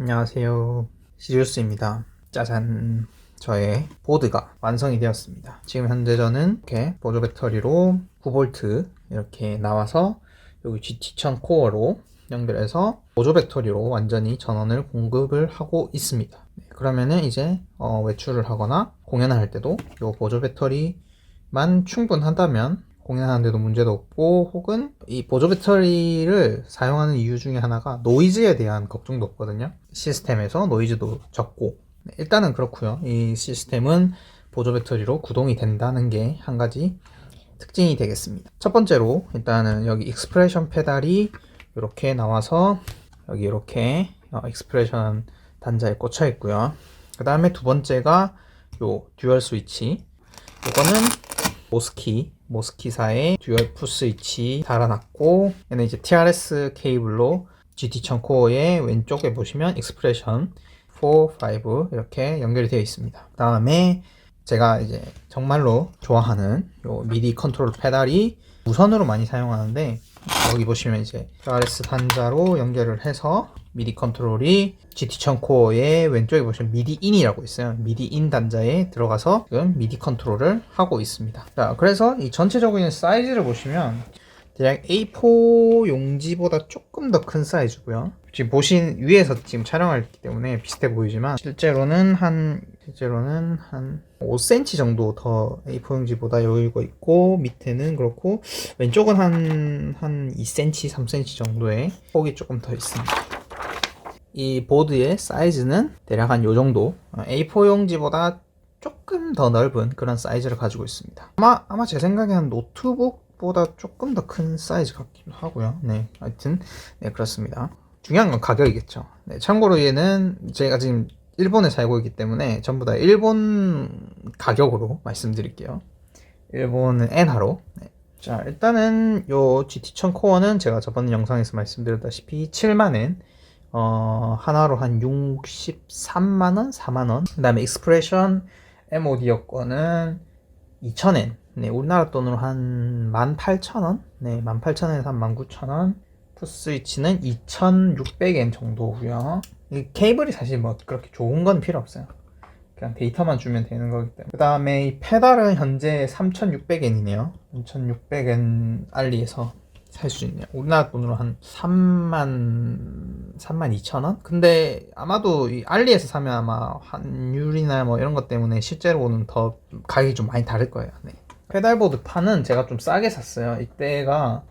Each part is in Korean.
안녕하세요. 시리우스입니다. 짜잔. 저의 보드가 완성이 되었습니다. 지금 현재 저는 이렇게 보조 배터리로 9V 이렇게 나와서 여기 GT1000 코어로 연결해서 보조 배터리로 완전히 전원을 공급을 하고 있습니다. 그러면은 이제 외출을 하거나 공연을 할 때도 이 보조 배터리만 충분하다면 공연하는데도 문제도 없고, 혹은 이 보조 배터리를 사용하는 이유 중에 하나가 노이즈에 대한 걱정도 없거든요. 시스템에서 노이즈도 적고. 일단은 그렇고요. 이 시스템은 보조 배터리로 구동이 된다는 게 한 가지 특징이 되겠습니다. 첫 번째로 일단은 여기 익스프레션 페달이 이렇게 나와서 여기 이렇게 익스프레션 단자에 꽂혀 있고요. 그 다음에 두 번째가 요 듀얼 스위치. 이거는 모스키사의 듀얼 푸 스위치 달아놨고, 얘는 이제 TRS 케이블로 GT1000 코어의 왼쪽에 보시면 익스프레션 4, 5 이렇게 연결이 되어 있습니다. 그 다음에 제가 이제 정말로 좋아하는 요 미디 컨트롤 페달이 무선으로 많이 사용하는데, 여기 보시면 이제 TRS 단자로 연결을 해서 미디 컨트롤이 GT1000 코어의 왼쪽에 보시면 미디 인이라고 있어요. 미디 인 단자에 들어가서 지금 미디 컨트롤을 하고 있습니다. 자, 그래서 이 전체적인 사이즈를 보시면 대략 A4 용지보다 조금 더 큰 사이즈고요. 지금 보신 위에서 지금 촬영했기 때문에 비슷해 보이지만 실제로는 한 5cm 정도 더 A4 용지보다 여유가 있고, 밑에는 그렇고 왼쪽은 한 2cm, 3cm 정도의 폭이 조금 더 있습니다. 이 보드의 사이즈는 대략 한 요 정도, A4 용지보다 조금 더 넓은 그런 사이즈를 가지고 있습니다. 아마 제 생각에 한 노트북보다 조금 더 큰 사이즈 같기도 하고요. 네, 하여튼 네, 그렇습니다. 중요한 건 가격이겠죠. 네, 참고로 얘는 제가 지금 일본에 살고 있기 때문에 전부 다 일본 가격으로 말씀드릴게요. 일본은 엔화로. 네. 자, 일단은 요 GT1000 코어는 제가 저번 영상에서 말씀드렸다시피 7만엔, 하나로 한 63만원, 4만원. 그 다음에 익스프레션 MOD 여권은 2,000엔. 네, 우리나라 돈으로 한 18,000원. 네, 18,000원에서 한 19,000원. 푸스위치는 2,600엔 정도고요. 이 케이블이 사실 뭐 그렇게 좋은 건 필요 없어요. 그냥 데이터만 주면 되는 거기 때문에. 그 다음에 이 페달은 현재 3,600엔이네요. 3,600엔 알리에서 살 수 있네요. 우리나라 돈으로 한 32,000원? 근데 아마도 이 알리에서 사면 아마 환율이나 뭐 이런 것 때문에 실제로는 더 가격이 좀 많이 다를 거예요. 네. 페달보드 판은 제가 좀 싸게 샀어요. 이때가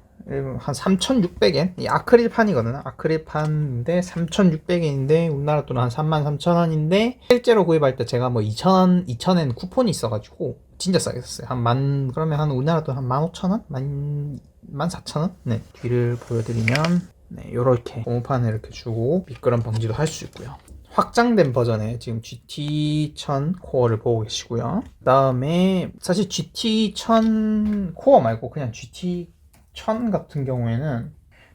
한 3,600엔? 이 아크릴판이거든요. 아크릴판인데 3,600엔인데 우리나라 돈은 한 33,000원인데, 실제로 구입할 때 제가 뭐 2,000엔 쿠폰이 있어가지고 진짜 싸게 샀어요. 그러면 한 우리나라 돈 한 15,000원? 14,000원? 네. 뒤를 보여드리면 네, 요렇게 고무판을 이렇게 주고 미끄럼 방지도 할 수 있고요. 확장된 버전의 지금 GT1000 코어를 보고 계시고요. 그 다음에 사실 GT1000 코어 말고 그냥 GT1000 같은 경우에는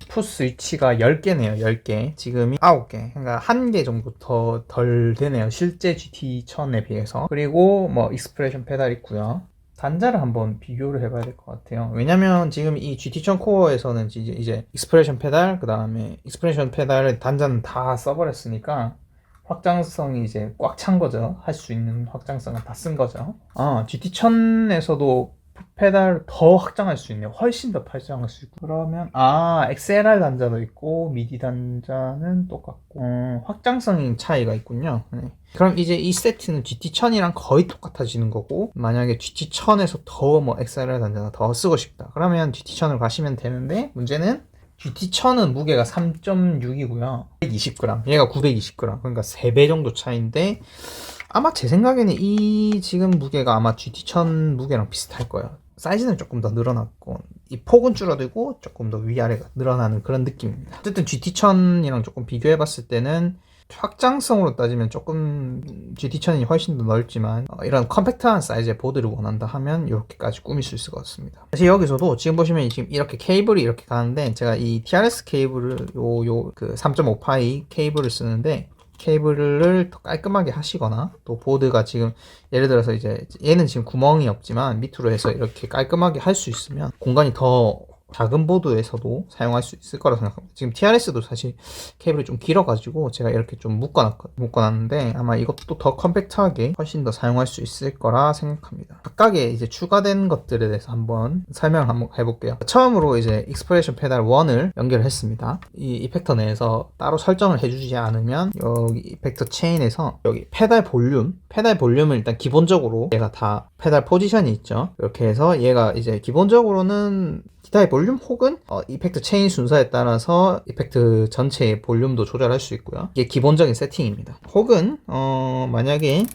푸 스위치가 10개네요. 10개. 지금이 9개. 그러니까 1개 정도 더 덜 되네요. 실제 GT1000에 비해서. 그리고 뭐 익스프레션 페달 있고요. 단자를 한번 비교를 해봐야 될 것 같아요. 왜냐면 지금 이 GT1000 코어에서는 이제 익스프레션 페달, 그 다음에 익스프레션 페달의 단자는 다 써버렸으니까 확장성이 이제 꽉 찬 거죠. 할 수 있는 확장성은 다 쓴 거죠. GT1000에서도 페달을 더 확장할 수 있네요. 훨씬 더 확장할 수 있고. 그러면 XLR 단자도 있고 미디 단자는 똑같고, 확장성이 차이가 있군요. 네. 그럼 이제 이 세트는 GT1000이랑 거의 똑같아지는 거고, 만약에 GT1000에서 더 뭐 XLR 단자가 더 쓰고 싶다 그러면 GT1000을 가시면 되는데, 문제는 GT1000은 무게가 3.6이고요 120g, 얘가 920g, 그러니까 3배 정도 차이인데, 아마 제 생각에는 이 지금 무게가 아마 GT1000 무게랑 비슷할 거예요. 사이즈는 조금 더 늘어났고, 이 폭은 줄어들고 조금 더 위아래가 늘어나는 그런 느낌입니다. 어쨌든 GT1000이랑 조금 비교해 봤을 때는 확장성으로 따지면 조금 GT1000이 훨씬 더 넓지만, 이런 컴팩트한 사이즈의 보드를 원한다 하면 이렇게까지 꾸밀 수 있을 것 같습니다. 사실 여기서도 지금 보시면 지금 이렇게 케이블이 이렇게 가는데, 제가 이 TRS 케이블을 그 3.5파이 케이블을 쓰는데, 케이블을 더 깔끔하게 하시거나, 또 보드가 지금 예를 들어서 이제 얘는 지금 구멍이 없지만 밑으로 해서 이렇게 깔끔하게 할 수 있으면 공간이 더 작은 보드에서도 사용할 수 있을 거라 생각합니다. 지금 TRS도 사실 케이블이 좀 길어가지고 제가 이렇게 좀 묶어놨는데 아마 이것도 더 컴팩트하게 훨씬 더 사용할 수 있을 거라 생각합니다. 각각의 이제 추가된 것들에 대해서 한번 설명을 한번 해볼게요. 처음으로 이제 익스프레션 페달 1을 연결했습니다. 이 이펙터 내에서 따로 설정을 해주지 않으면 여기 이펙터 체인에서 여기 페달 볼륨을 일단 기본적으로 얘가 다 페달 포지션이 있죠. 이렇게 해서 얘가 이제 기본적으로는 기타의 볼륨 혹은 이펙트 체인 순서에 따라서 이펙트 전체의 볼륨도 조절할 수 있고요. 이게 기본적인 세팅입니다. 혹은 만약에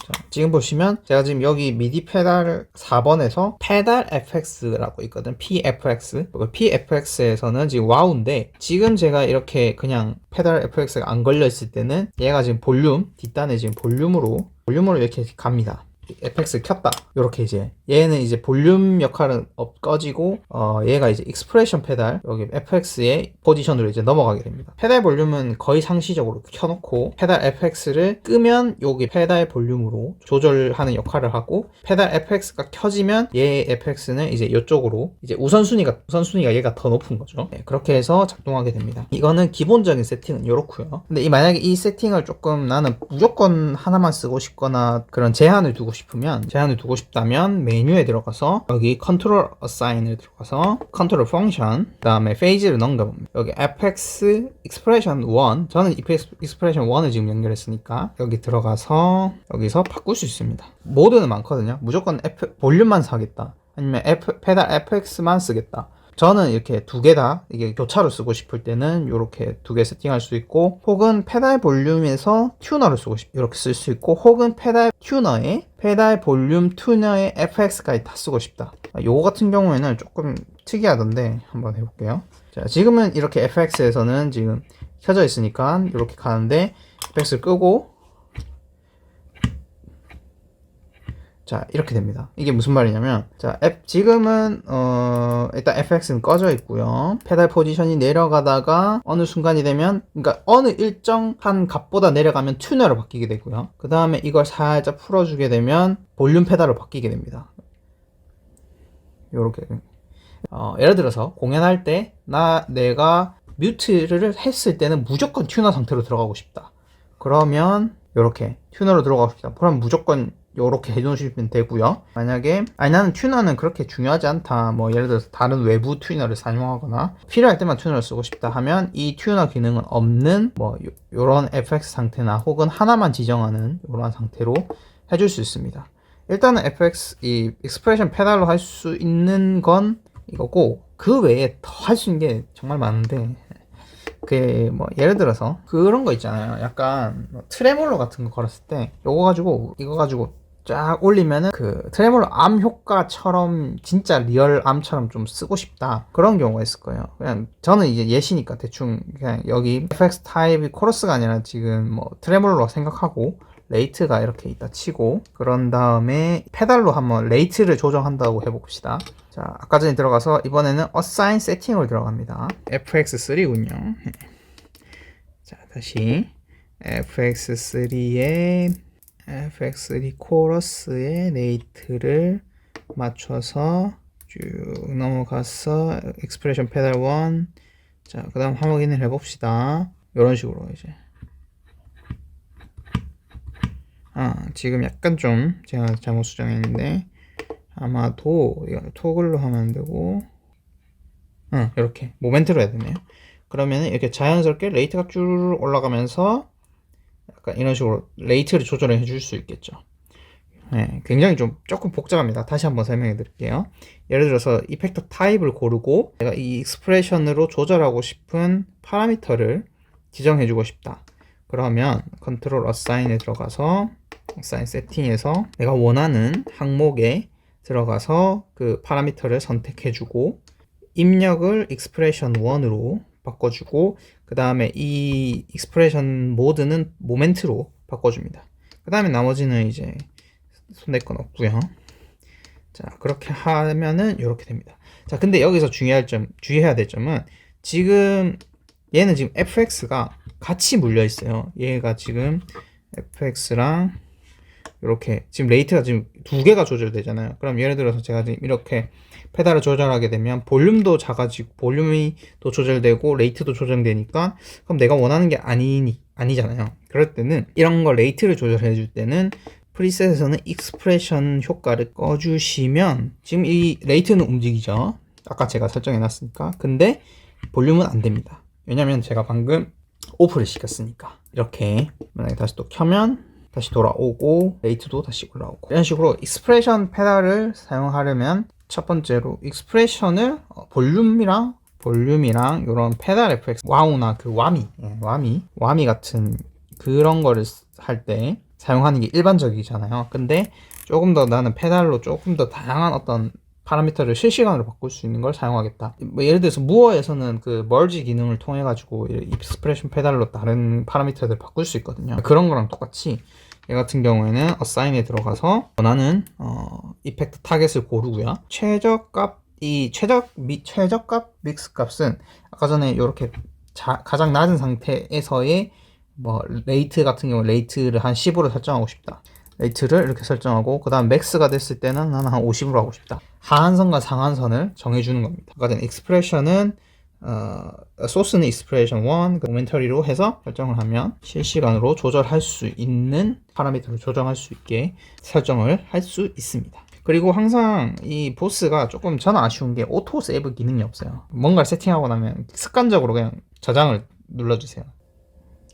자, 지금 보시면 제가 지금 여기 미디 페달 4번에서 페달 FX라고 있거든. PFX. PFX에서는 지금 와우인데 지금 제가 이렇게 그냥 페달 FX가 안 걸려 있을 때는 얘가 지금 뒷단에 지금 볼륨으로 이렇게 갑니다. FX 켰다. 이렇게 이제 얘는 이제 볼륨 역할은 꺼지고 얘가 이제 익스프레션 페달 여기 FX의 포지션으로 이제 넘어가게 됩니다. 페달 볼륨은 거의 상시적으로 켜놓고 페달 FX를 끄면 여기 페달 볼륨으로 조절하는 역할을 하고 페달 FX가 켜지면 얘 FX는 이제 이쪽으로 이제 우선순위가 얘가 더 높은 거죠. 네, 그렇게 해서 작동하게 됩니다. 이거는 기본적인 세팅은 이렇고요. 근데 만약에 이 세팅을 조금 나는 무조건 하나만 쓰고 싶거나 그런 제한을 두고 싶다면 메뉴에 들어가서 여기 컨트롤 어사인을 들어가서 컨트롤 펑션 그 다음에 페이지를 넘겨봅니다. 여기 FX 익스프레션 1 저는 익스프레션 1을 지금 연결했으니까 여기 들어가서 여기서 바꿀 수 있습니다. 모드는 많거든요. 무조건 볼륨만 사겠다 아니면 페달 FX만 쓰겠다. 저는 이렇게 두 개 다 이게 교차로 쓰고 싶을 때는 이렇게 두 개 세팅할 수 있고 혹은 페달 볼륨에서 튜너를 쓰고 이렇게 쓸 수 있고 혹은 페달 볼륨 튜너의 FX까지 다 쓰고 싶다. 요거 같은 경우에는 조금 특이하던데 한번 해볼게요. 자, 지금은 이렇게 FX에서는 지금 켜져 있으니까 이렇게 가는데 FX를 끄고 자 이렇게 됩니다. 이게 무슨 말이냐면 자 지금은 일단 FX는 꺼져 있고요. 페달 포지션이 내려가다가 어느 순간이 되면 그러니까 어느 일정한 값보다 내려가면 튜너로 바뀌게 되고요. 그 다음에 이걸 살짝 풀어주게 되면 볼륨 페달로 바뀌게 됩니다. 요렇게 예를 들어서 공연할 때 내가 뮤트를 했을 때는 무조건 튜너 상태로 들어가고 싶다. 그러면 요렇게 튜너로 들어가고 싶다. 그럼 무조건 요렇게 해놓으시면 되고요. 만약에 나는 튜너는 그렇게 중요하지 않다. 뭐 예를 들어서 다른 외부 튜너를 사용하거나 필요할 때만 튜너를 쓰고 싶다 하면 이 튜너 기능은 없는 뭐 요런 FX 상태나 혹은 하나만 지정하는 요런 상태로 해줄 수 있습니다. 일단은 FX 이 익스프레션 페달로 할 수 있는 건 이거고 그 외에 더 할 수 있는 게 정말 많은데 그 뭐 예를 들어서 그런 거 있잖아요. 약간 트레몰로 같은 거 걸었을 때 이거 가지고 쫙 올리면은 그 트레몰로 암 효과처럼 진짜 리얼 암처럼 좀 쓰고 싶다 그런 경우가 있을 거예요. 그냥 저는 이제 예시니까 대충 그냥 여기 FX 타입이 코러스가 아니라 지금 뭐 트레몰로 생각하고 레이트가 이렇게 있다 치고 그런 다음에 페달로 한번 레이트를 조정한다고 해봅시다. 자 아까 전에 들어가서 이번에는 assign 세팅으로 들어갑니다. FX3군요. 자 다시 FX3 코러스의 레이트를 맞춰서 쭉 넘어가서 익스프레션 페달 1 자 그 다음 확인을 해봅시다. 이런 식으로 이제 지금 약간 좀 제가 잘못 수정했는데 아마도 이거 토글로 하면 안 되고 이렇게 모멘트로 해야 되네요. 그러면 이렇게 자연스럽게 레이트가 쭉 올라가면서 약간 이런 식으로 레이트를 조절해 줄 수 있겠죠. 네, 굉장히 조금 복잡합니다. 다시 한번 설명해 드릴게요. 예를 들어서 이펙터 타입을 고르고 내가 이 익스프레션으로 조절하고 싶은 파라미터를 지정해 주고 싶다. 그러면 컨트롤 어사인에 들어가서 어사인 세팅에서 내가 원하는 항목에 들어가서 그 파라미터를 선택해 주고 입력을 익스프레션 1으로 바꿔주고 그 다음에 이 익스프레션 모드는 모멘트로 바꿔줍니다. 그 다음에 나머지는 이제 손댈 건 없고요. 자 그렇게 하면은 이렇게 됩니다. 자 근데 여기서 주의해야 될 점은 얘는 지금 FX가 같이 물려 있어요. 얘가 지금 FX랑 이렇게 지금 레이트가 지금 두 개가 조절되잖아요. 그럼 예를 들어서 제가 지금 이렇게 페달을 조절하게 되면 볼륨도 작아지고 볼륨이 또 조절되고 레이트도 조정되니까 그럼 내가 원하는 게 아니잖아요. 그럴 때는 이런 거 레이트를 조절해 줄 때는 프리셋에서는 익스프레션 효과를 꺼주시면 지금 이 레이트는 움직이죠. 아까 제가 설정해 놨으니까. 근데 볼륨은 안 됩니다. 왜냐면 제가 방금 오프를 시켰으니까. 이렇게 만약에 다시 또 켜면 다시 돌아오고 레이트도 다시 올라오고 이런 식으로 익스프레션 페달을 사용하려면 첫 번째로 익스프레션을 볼륨이랑 이런 페달 FX 와우나 그 와미 같은 그런 거를 할 때 사용하는 게 일반적이잖아요. 근데 조금 더 나는 페달로 조금 더 다양한 어떤 파라미터를 실시간으로 바꿀 수 있는 걸 사용하겠다. 뭐 예를 들어서 무어에서는 그 멀지 기능을 통해 가지고 익스프레션 페달로 다른 파라미터들 바꿀 수 있거든요. 그런 거랑 똑같이 얘 같은 경우에는 어사인에 들어가서 원하는 이펙트 타겟을 고르고요. 최저값 믹스 값은 아까 전에 이렇게 가장 낮은 상태에서의 뭐 레이트 같은 경우 레이트를 한 10으로 설정하고 싶다. 레이트를 이렇게 설정하고 그 다음 맥스가 됐을 때는 나는 한 50으로 하고 싶다. 하한선과 상한선을 정해주는 겁니다. 아까 전 익스프레션은 소스는 익스프레션 1 모멘터리로 해서 설정을 하면 실시간으로 조절할 수 있는 파라미터를 조정할 수 있게 설정을 할 수 있습니다. 그리고 항상 이 보스가 조금 저는 아쉬운 게 오토 세이브 기능이 없어요. 뭔가를 세팅하고 나면 습관적으로 그냥 저장을 눌러주세요.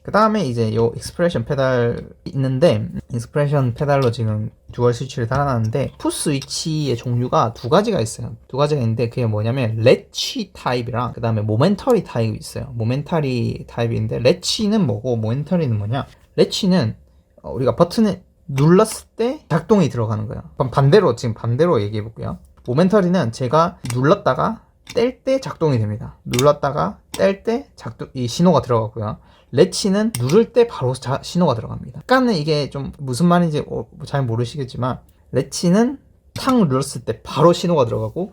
그 다음에 이제 요 익스프레션 페달 있는데 익스프레션 페달로 지금 듀얼 스위치를 달아놨는데 풋 스위치의 종류가 두 가지가 있어요. 두 가지가 있는데 그게 뭐냐면 레치 타입이랑 그 다음에 모멘터리 타입이 있어요. 모멘터리 타입인데 레치는 뭐고 모멘터리는 뭐냐? 레치는 우리가 버튼을 눌렀을 때 작동이 들어가는 거예요. 그럼 지금 반대로 얘기해 볼게요. 모멘터리는 제가 눌렀다가 뗄 때 작동이 됩니다. 눌렀다가 뗄 때 이 신호가 들어가고요. 레치는 누를 때 바로 신호가 들어갑니다. 약간은 이게 좀 무슨 말인지 잘 모르시겠지만 레치는 탁 눌렀을 때 바로 신호가 들어가고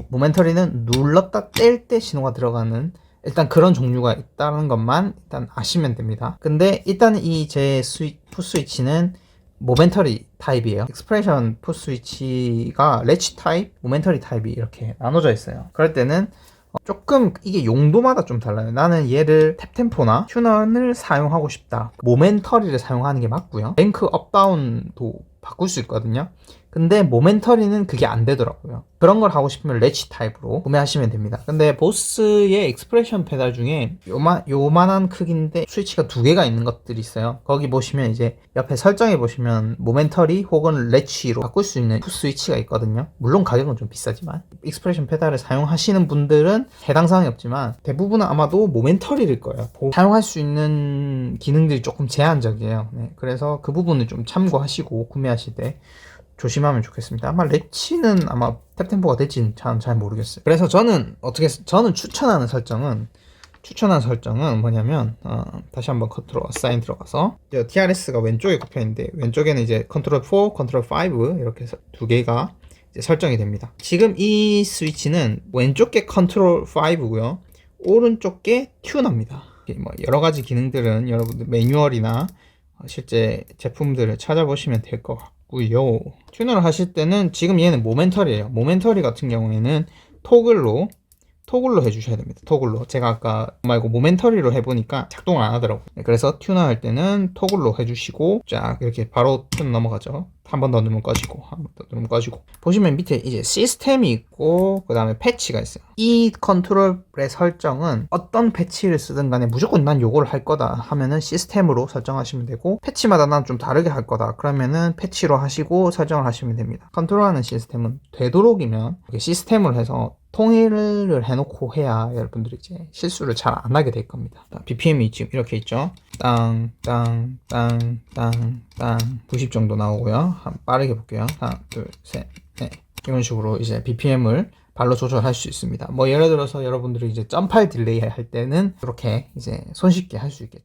모멘터리는 눌렀다 뗄 때 신호가 들어가는 일단 그런 종류가 있다는 것만 일단 아시면 됩니다. 근데 일단 이 제 풋 스위치는 모멘터리 타입이에요. 익스프레션 풋 스위치가 레치 타입, 모멘터리 타입이 이렇게 나눠져 있어요. 그럴 때는 조금 이게 용도마다 좀 달라요. 나는 얘를 탭템포나 튜너를 사용하고 싶다. 모멘터리를 사용하는 게 맞고요. 랭크 업다운도 바꿀 수 있거든요. 근데 모멘터리는 그게 안 되더라고요. 그런 걸 하고 싶으면 레치 타입으로 구매하시면 됩니다. 근데 보스의 익스프레션 페달 중에 요만한 크기인데 스위치가 두 개가 있는 것들이 있어요. 거기 보시면 이제 옆에 설정해 보시면 모멘터리 혹은 레치로 바꿀 수 있는 스위치가 있거든요. 물론 가격은 좀 비싸지만 익스프레션 페달을 사용하시는 분들은 해당 사항이 없지만 대부분은 아마도 모멘터리일 거예요. 사용할 수 있는 기능들이 조금 제한적이에요. 네, 그래서 그 부분을 좀 참고하시고 구매하실 때 조심하면 좋겠습니다. 아마 레치는 아마 탭템포가 될지는 잘 모르겠어요. 그래서 저는 추천하는 설정은 뭐냐면 다시 한번 컨트롤 어사인 들어가서 TRS가 왼쪽에 꼽혀 있는데 왼쪽에는 이제 컨트롤 4, 컨트롤 5 이렇게 해서 두 개가 이제 설정이 됩니다. 지금 이 스위치는 왼쪽 게 컨트롤 5고요. 오른쪽 게 튜너입니다. 뭐 여러 가지 기능들은 여러분들 매뉴얼이나 실제 제품들을 찾아보시면 될 것 같고요. 튜너를 하실 때는 지금 얘는 모멘터리예요. 모멘터리 같은 경우에는 토글로 해주셔야 됩니다. 토글로. 제가 아까 말고 모멘터리로 해보니까 작동을 안 하더라고요. 그래서 튜너 할 때는 토글로 해주시고 쫙 이렇게 바로 튜너 넘어가죠. 한 번 더 누르면 꺼지고 한 번 더 누르면 꺼지고. 보시면 밑에 이제 시스템이 있고 그 다음에 패치가 있어요. 이 컨트롤의 설정은 어떤 패치를 쓰든 간에 무조건 난 요걸 할 거다 하면은 시스템으로 설정하시면 되고 패치마다 난 좀 다르게 할 거다 그러면은 패치로 하시고 설정을 하시면 됩니다. 컨트롤하는 시스템은 되도록이면 시스템을 해서 통일을 해놓고 해야 여러분들이 이제 실수를 잘 안 하게 될 겁니다. BPM이 지금 이렇게 있죠. 땅 90 정도 나오고요. 빠르게 볼게요. 하나, 둘, 셋, 넷. 이런 식으로 이제 BPM을 발로 조절할 수 있습니다. 뭐 예를 들어서 여러분들이 이제 점팔 딜레이 할 때는 이렇게 이제 손쉽게 할 수 있겠죠.